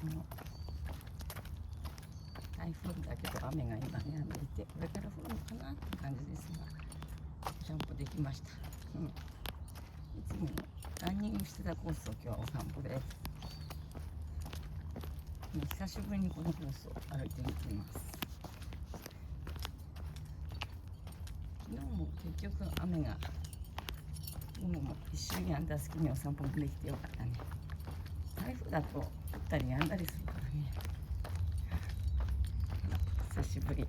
も台風だけど雨が今止んでいて、これから降るのかなって感じですが、お散歩できました。いつもランニングしてたコースを今日はお散歩です。久しぶりにこのコースを歩いてみています。昨日も結局雨が午後も一瞬やんだ隙にお散歩もできてよかったね。台風だと降ったりやんだりするからね。久しぶり。